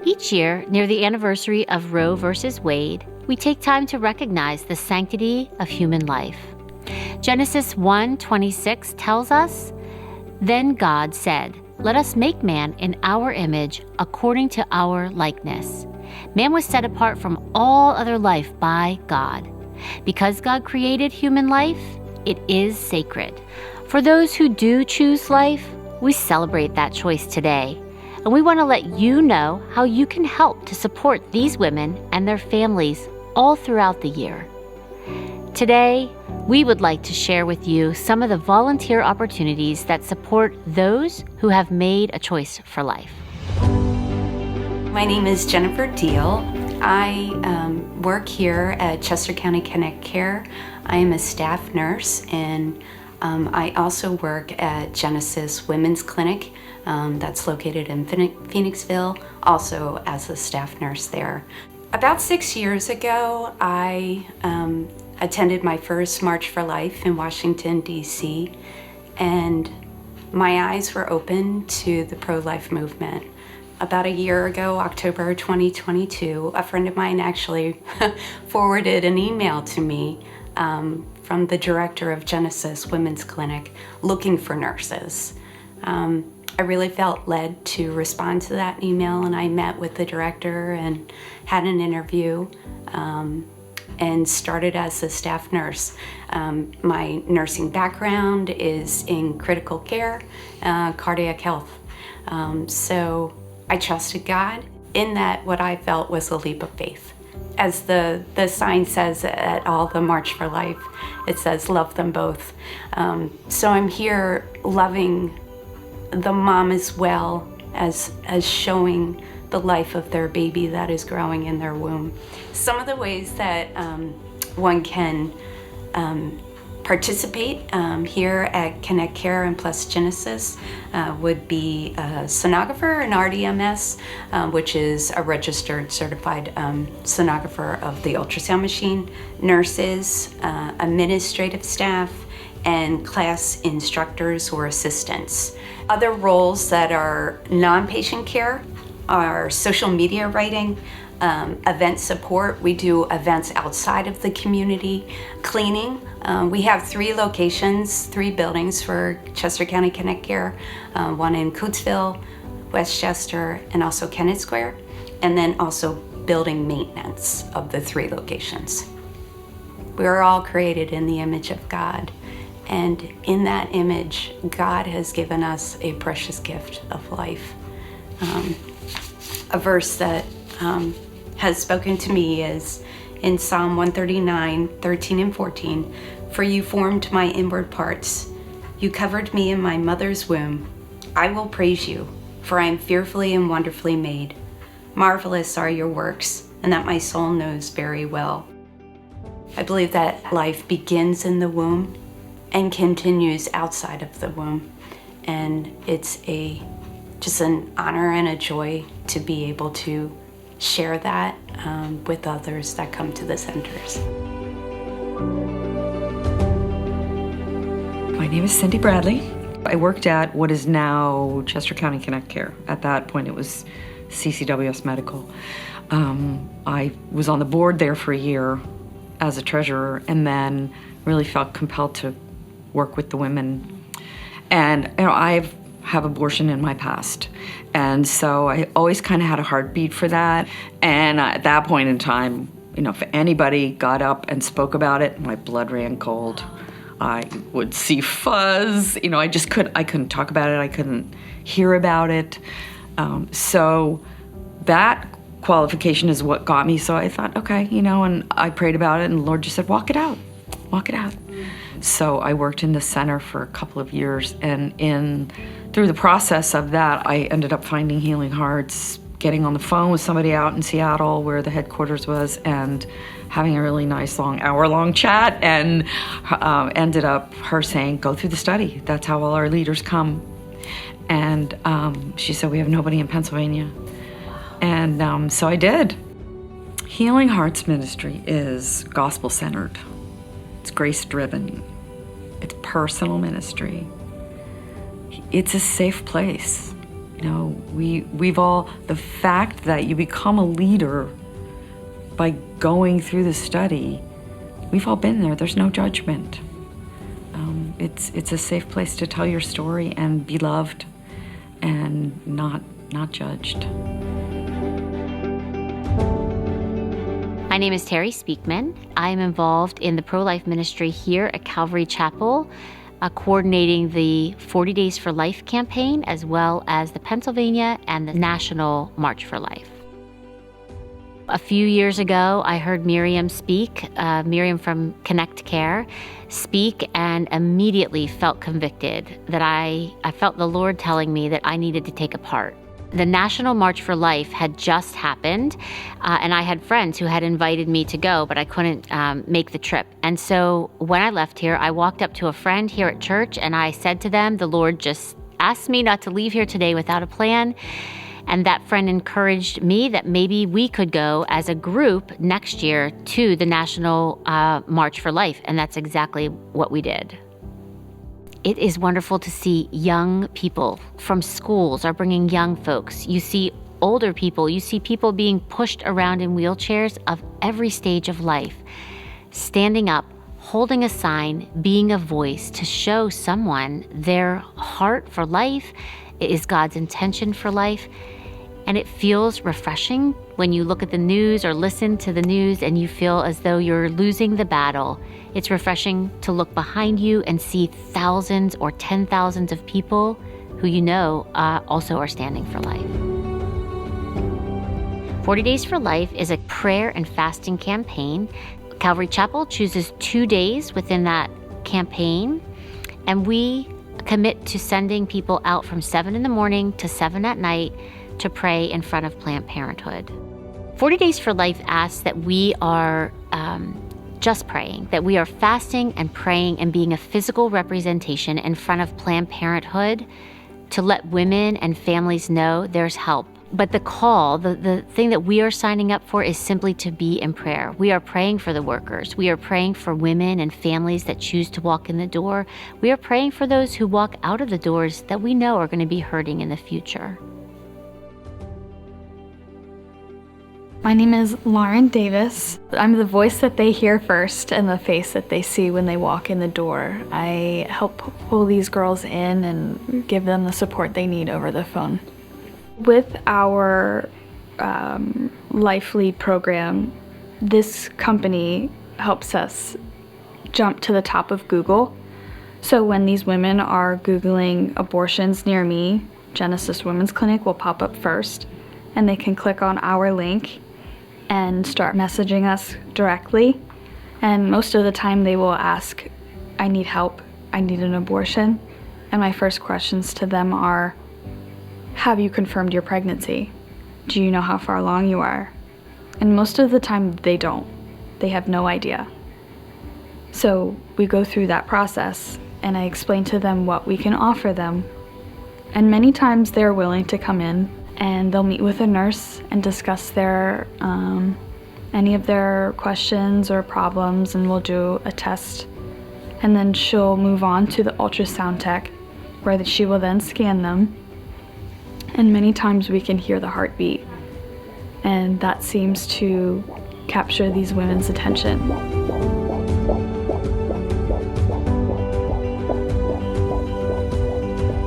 Each year, near the anniversary of Roe versus Wade, we take time to recognize the sanctity of human life. Genesis 1:26 tells us, "Then God said, 'Let us make man in our image, according to our likeness.' Man was set apart from all other life by God. Because God created human life, it is sacred. For those who do choose life, we celebrate that choice today. And we want to let you know how you can help to support these women and their families all throughout the year. Today, we would like to share with you some of the volunteer opportunities that support those who have made a choice for life. My name is Jennifer Deal. I work here at Chester County Connect Care. I am a staff nurse, and I also work at Genesis Women's Clinic that's located in Phoenixville, also as a staff nurse there. About 6 years ago, I attended my first March for Life in Washington, D.C., and my eyes were open to the pro-life movement. About a year ago, October 2022, a friend of mine actually forwarded an email to me from the director of Genesis Women's Clinic looking for nurses. I really felt led to respond to that email, and I met with the director and had an interview and started as a staff nurse. My nursing background is in critical care, cardiac health. So I trusted God in that what I felt was a leap of faith. As the sign says at all the March for Life, it says, love them both. So I'm here loving the mom as well as showing the life of their baby that is growing in their womb. Some of the ways that one can participate here at Connect Care and Plus Genesis would be a sonographer, an RDMS, which is a registered certified sonographer of the ultrasound machine, nurses, administrative staff, and class instructors or assistants. Other roles that are non-patient care are social media writing, event support. We do events outside of the community, cleaning. We have 3 locations, 3 buildings for Chester County Connect Care, one in Coatesville, Westchester, and also Kennett Square, and then also building maintenance of the 3 locations. We are all created in the image of God, and in that image, God has given us a precious gift of life. A verse that has spoken to me is in Psalm 139, 13 and 14. For you formed my inward parts. You covered me in my mother's womb. I will praise you, for I am fearfully and wonderfully made. Marvelous are your works, and that my soul knows very well. I believe that life begins in the womb and continues outside of the womb. And it's just an honor and a joy to be able to share that with others that come to the centers. My name is Cindy Bradley. I worked at what is now Chester County Connect Care. At that point, it was CCWS Medical. I was on the board there for a year as a treasurer, and then really felt compelled to work with the women. And I have abortion in my past, and so I always kind of had a heartbeat for that. And at that point in time, if anybody got up and spoke about it, my blood ran cold. I would see fuzz. I couldn't talk about it. I couldn't hear about it. So that qualification is what got me. So I thought, okay, and I prayed about it, and the Lord just said, walk it out. So I worked in the center for a couple of years, and through the process of that, I ended up finding Healing Hearts, getting on the phone with somebody out in Seattle where the headquarters was, and having a really nice hour-long chat, and ended up her saying, go through the study. That's how all our leaders come. And she said, we have nobody in Pennsylvania. And so I did. Healing Hearts Ministry is gospel-centered. It's grace-driven. It's personal ministry. It's a safe place. The fact that you become a leader by going through the study, we've all been there. There's no judgment. It's a safe place to tell your story and be loved and not judged. My name is Terry Speakman. I am involved in the pro-life ministry here at Calvary Chapel, coordinating the 40 Days for Life campaign, as well as the Pennsylvania and the National March for Life. A few years ago, I heard Miriam speak, Miriam from Connect Care, speak, and immediately felt convicted that I felt the Lord telling me that I needed to take a part. The National March for Life had just happened, and I had friends who had invited me to go, but I couldn't make the trip. And so when I left here, I walked up to a friend here at church, and I said to them, the Lord just asked me not to leave here today without a plan. And that friend encouraged me that maybe we could go as a group next year to the National March for Life, and that's exactly what we did. It is wonderful to see young people from schools are bringing young folks. You see older people, you see people being pushed around in wheelchairs of every stage of life, standing up, holding a sign, being a voice to show someone their heart for life. It is God's intention for life. And it feels refreshing when you look at the news or listen to the news and you feel as though you're losing the battle. It's refreshing to look behind you and see thousands or 10,000s of people who you know also are standing for life. 40 Days for Life is a prayer and fasting campaign. Calvary Chapel chooses 2 days within that campaign, and we commit to sending people out from 7 in the morning to 7 at night to pray in front of Planned Parenthood. 40 Days for Life asks that we are just praying, that we are fasting and praying and being a physical representation in front of Planned Parenthood to let women and families know there's help. But the call, the thing that we are signing up for is simply to be in prayer. We are praying for the workers. We are praying for women and families that choose to walk in the door. We are praying for those who walk out of the doors that we know are going to be hurting in the future. My name is Lauren Davis. I'm the voice that they hear first and the face that they see when they walk in the door. I help pull these girls in and give them the support they need over the phone. With our Life Lead program, this company helps us jump to the top of Google. So when these women are Googling abortions near me, Genesis Women's Clinic will pop up first, and they can click on our link and start messaging us directly. And most of the time they will ask, I need help, I need an abortion. And my first questions to them are, have you confirmed your pregnancy? Do you know how far along you are? And most of the time they don't. They have no idea. So we go through that process and I explain to them what we can offer them. And many times they're willing to come in and they'll meet with a nurse and discuss their any of their questions or problems, and we'll do a test. And then she'll move on to the ultrasound tech, where she will then scan them. And many times we can hear the heartbeat, and that seems to capture these women's attention.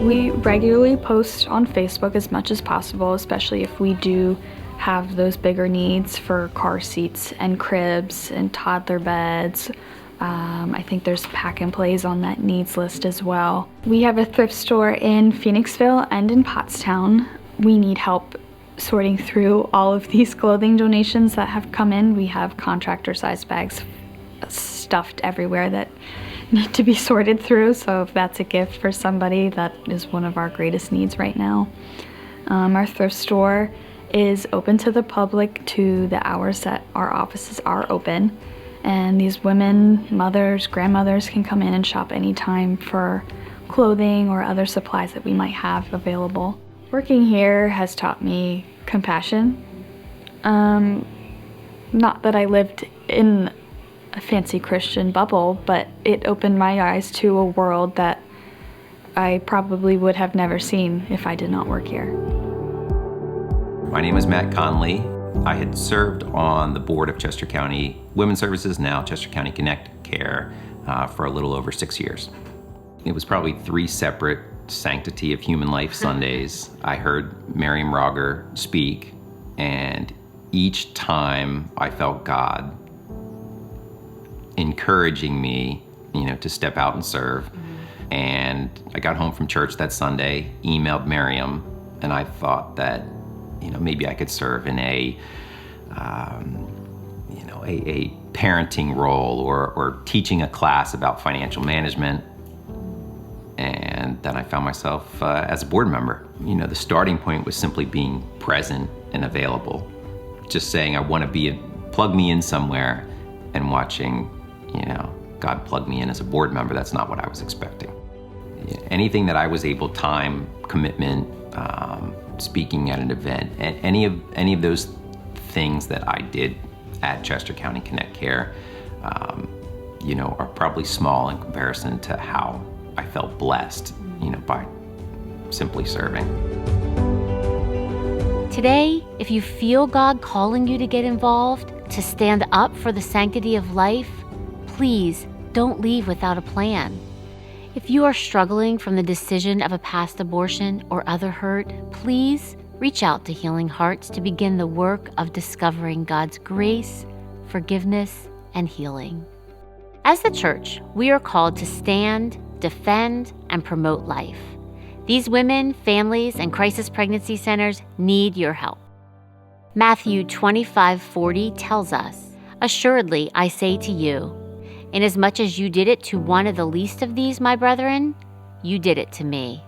We regularly post on Facebook as much as possible, especially if we do have those bigger needs for car seats and cribs and toddler beds. I think there's pack and plays on that needs list as well. We have a thrift store in Phoenixville and in Pottstown. We need help sorting through all of these clothing donations that have come in. We have contractor-sized bags stuffed everywhere that need to be sorted through, so if that's a gift for somebody, that is one of our greatest needs right now. Our thrift store is open to the public to the hours that our offices are open, and these women, mothers, grandmothers can come in and shop anytime for clothing or other supplies that we might have available. Working here has taught me compassion. Not that I lived in a fancy Christian bubble, but it opened my eyes to a world that I probably would have never seen if I did not work here. My name is Matt Conley. I had served on the board of Chester County Women's Services, now Chester County Connect Care, for a little over 6 years. It was probably 3 separate Sanctity of Human Life Sundays. I heard Miriam Roger speak, and each time I felt God encouraging me, to step out and serve. And I got home from church that Sunday, emailed Miriam, and I thought that, maybe I could serve in a parenting role or teaching a class about financial management. And then I found myself as a board member. The starting point was simply being present and available. Just saying I want to plug me in somewhere, and watching, God plug me in as a board member. That's not what I was expecting. Anything that I was able, time, commitment, speaking at an event, any of those things that I did at Chester County Connect Care, are probably small in comparison to how I felt blessed, by simply serving. Today, if you feel God calling you to get involved, to stand up for the sanctity of life, please don't leave without a plan. If you are struggling from the decision of a past abortion or other hurt, please reach out to Healing Hearts to begin the work of discovering God's grace, forgiveness, and healing. As the church, we are called to stand, defend, and promote life. These women, families, and crisis pregnancy centers need your help. Matthew 25:40 tells us, "Assuredly, I say to you, inasmuch as you did it to one of the least of these, my brethren, you did it to me."